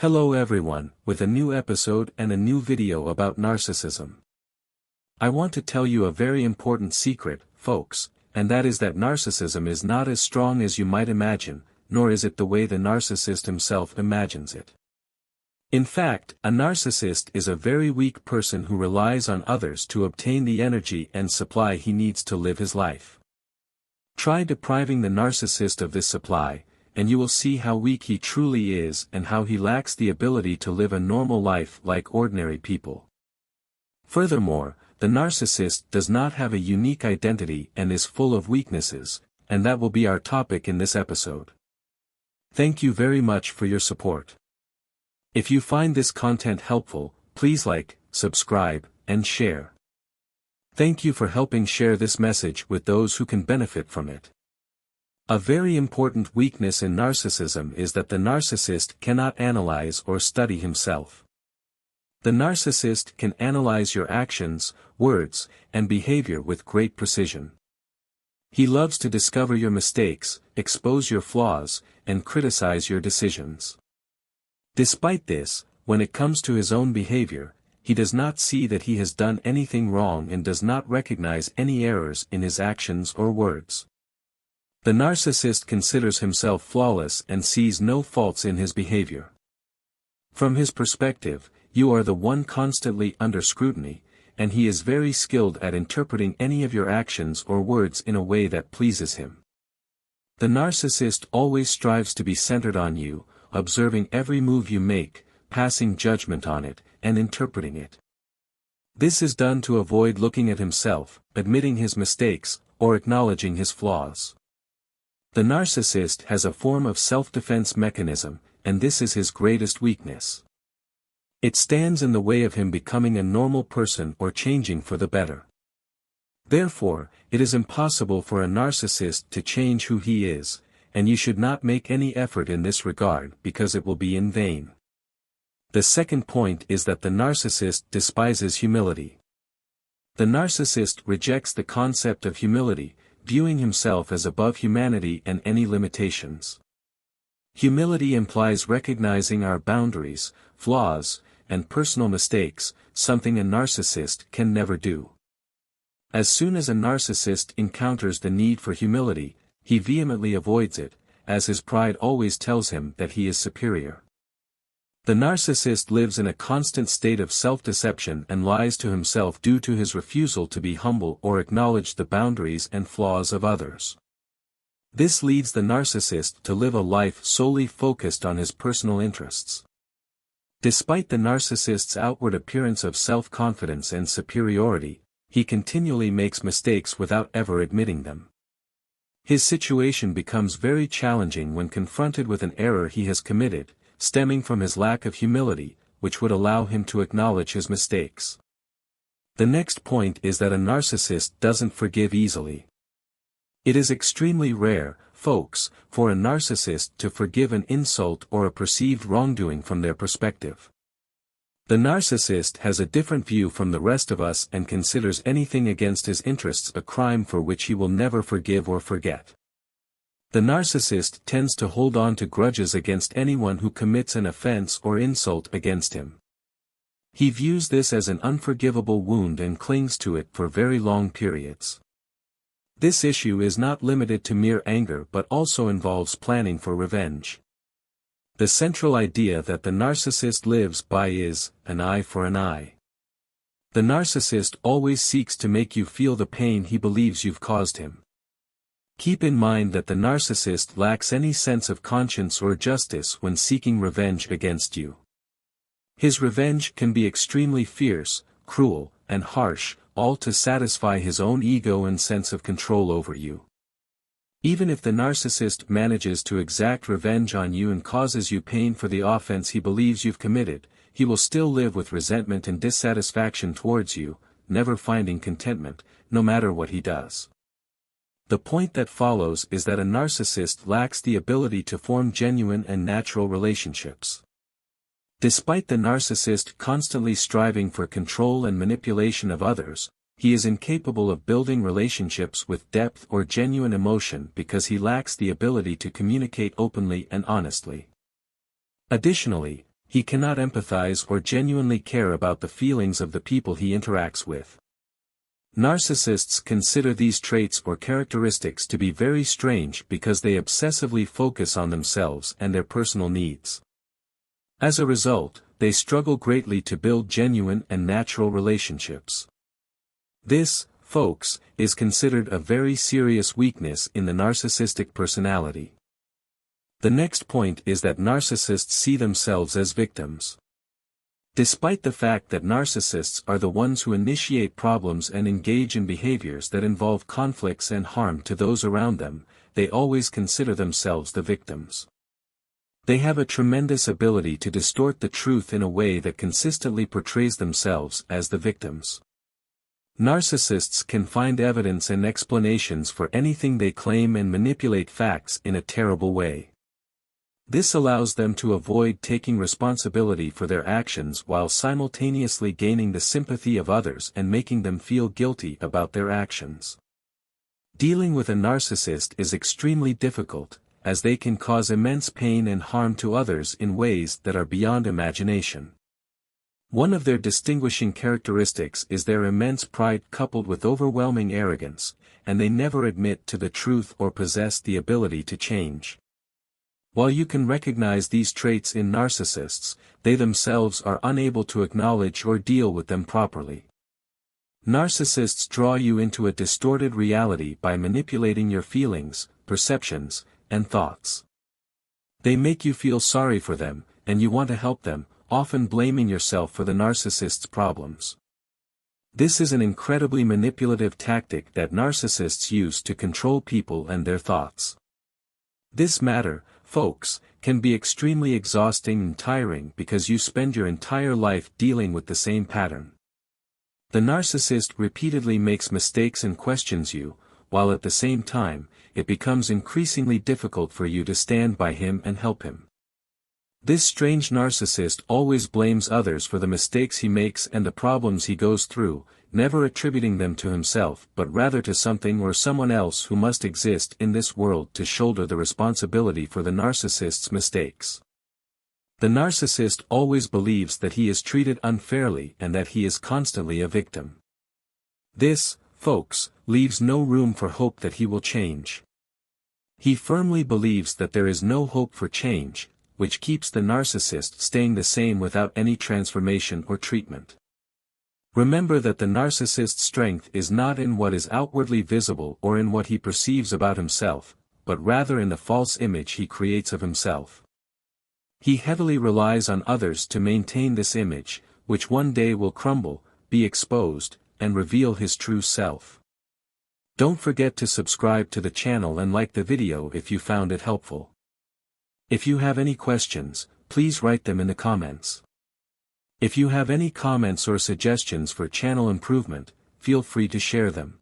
Hello everyone, with a new episode and a new video about narcissism. I want to tell you a very important secret, folks, and that is that narcissism is not as strong as you might imagine, nor is it the way the narcissist himself imagines it. In fact, a narcissist is a very weak person who relies on others to obtain the energy and supply he needs to live his life. Try depriving the narcissist of this supply, and you will see how weak he truly is and how he lacks the ability to live a normal life like ordinary people. Furthermore, the narcissist does not have a unique identity and is full of weaknesses, and that will be our topic in this episode. Thank you very much for your support. If you find this content helpful, please like, subscribe, and share. Thank you for helping share this message with those who can benefit from it. A very important weakness in narcissism is that the narcissist cannot analyze or study himself. The narcissist can analyze your actions, words, and behavior with great precision. He loves to discover your mistakes, expose your flaws, and criticize your decisions. Despite this, when it comes to his own behavior, he does not see that he has done anything wrong and does not recognize any errors in his actions or words. The narcissist considers himself flawless and sees no faults in his behavior. From his perspective, you are the one constantly under scrutiny, and he is very skilled at interpreting any of your actions or words in a way that pleases him. The narcissist always strives to be centered on you, observing every move you make, passing judgment on it, and interpreting it. This is done to avoid looking at himself, admitting his mistakes, or acknowledging his flaws. The narcissist has a form of self-defense mechanism, and this is his greatest weakness. It stands in the way of him becoming a normal person or changing for the better. Therefore, it is impossible for a narcissist to change who he is, and you should not make any effort in this regard because it will be in vain. The second point is that the narcissist despises humility. The narcissist rejects the concept of humility, viewing himself as above humanity and any limitations. Humility implies recognizing our boundaries, flaws, and personal mistakes, something a narcissist can never do. As soon as a narcissist encounters the need for humility, he vehemently avoids it, as his pride always tells him that he is superior. The narcissist lives in a constant state of self-deception and lies to himself due to his refusal to be humble or acknowledge the boundaries and flaws of others. This leads the narcissist to live a life solely focused on his personal interests. Despite the narcissist's outward appearance of self-confidence and superiority, he continually makes mistakes without ever admitting them. His situation becomes very challenging when confronted with an error he has committed, stemming from his lack of humility, which would allow him to acknowledge his mistakes. The next point is that a narcissist doesn't forgive easily. It is extremely rare, folks, for a narcissist to forgive an insult or a perceived wrongdoing from their perspective. The narcissist has a different view from the rest of us and considers anything against his interests a crime for which he will never forgive or forget. The narcissist tends to hold on to grudges against anyone who commits an offense or insult against him. He views this as an unforgivable wound and clings to it for very long periods. This issue is not limited to mere anger but also involves planning for revenge. The central idea that the narcissist lives by is, an eye for an eye. The narcissist always seeks to make you feel the pain he believes you've caused him. Keep in mind that the narcissist lacks any sense of conscience or justice when seeking revenge against you. His revenge can be extremely fierce, cruel, and harsh, all to satisfy his own ego and sense of control over you. Even if the narcissist manages to exact revenge on you and causes you pain for the offense he believes you've committed, he will still live with resentment and dissatisfaction towards you, never finding contentment, no matter what he does. The point that follows is that a narcissist lacks the ability to form genuine and natural relationships. Despite the narcissist constantly striving for control and manipulation of others, he is incapable of building relationships with depth or genuine emotion because he lacks the ability to communicate openly and honestly. Additionally, He cannot empathize or genuinely care about the feelings of the people he interacts with. Narcissists consider these traits or characteristics to be very strange because they obsessively focus on themselves and their personal needs. As a result, they struggle greatly to build genuine and natural relationships. This, folks, is considered a very serious weakness in the narcissistic personality. The next point is that narcissists see themselves as victims. Despite the fact that narcissists are the ones who initiate problems and engage in behaviors that involve conflicts and harm to those around them, they always consider themselves the victims. They have a tremendous ability to distort the truth in a way that consistently portrays themselves as the victims. Narcissists can find evidence and explanations for anything they claim and manipulate facts in a terrible way. This allows them to avoid taking responsibility for their actions while simultaneously gaining the sympathy of others and making them feel guilty about their actions. Dealing with a narcissist is extremely difficult, as they can cause immense pain and harm to others in ways that are beyond imagination. One of their distinguishing characteristics is their immense pride coupled with overwhelming arrogance, and they never admit to the truth or possess the ability to change. While you can recognize these traits in narcissists, they themselves are unable to acknowledge or deal with them properly. Narcissists draw you into a distorted reality by manipulating your feelings, perceptions, and thoughts. They make you feel sorry for them, and you want to help them, often blaming yourself for the narcissist's problems. This is an incredibly manipulative tactic that narcissists use to control people and their thoughts. This matter, folks, can be extremely exhausting and tiring because you spend your entire life dealing with the same pattern. The narcissist repeatedly makes mistakes and questions you, while at the same time, it becomes increasingly difficult for you to stand by him and help him. This strange narcissist always blames others for the mistakes he makes and the problems he goes through, never attributing them to himself but rather to something or someone else who must exist in this world to shoulder the responsibility for the narcissist's mistakes. The narcissist always believes that he is treated unfairly and that he is constantly a victim. This, folks, leaves no room for hope that he will change. He firmly believes that there is no hope for change, which keeps the narcissist staying the same without any transformation or treatment. Remember that the narcissist's strength is not in what is outwardly visible or in what he perceives about himself, but rather in the false image he creates of himself. He heavily relies on others to maintain this image, which one day will crumble, be exposed, and reveal his true self. Don't forget to subscribe to the channel and like the video if you found it helpful. If you have any questions, please write them in the comments. If you have any comments or suggestions for channel improvement, feel free to share them.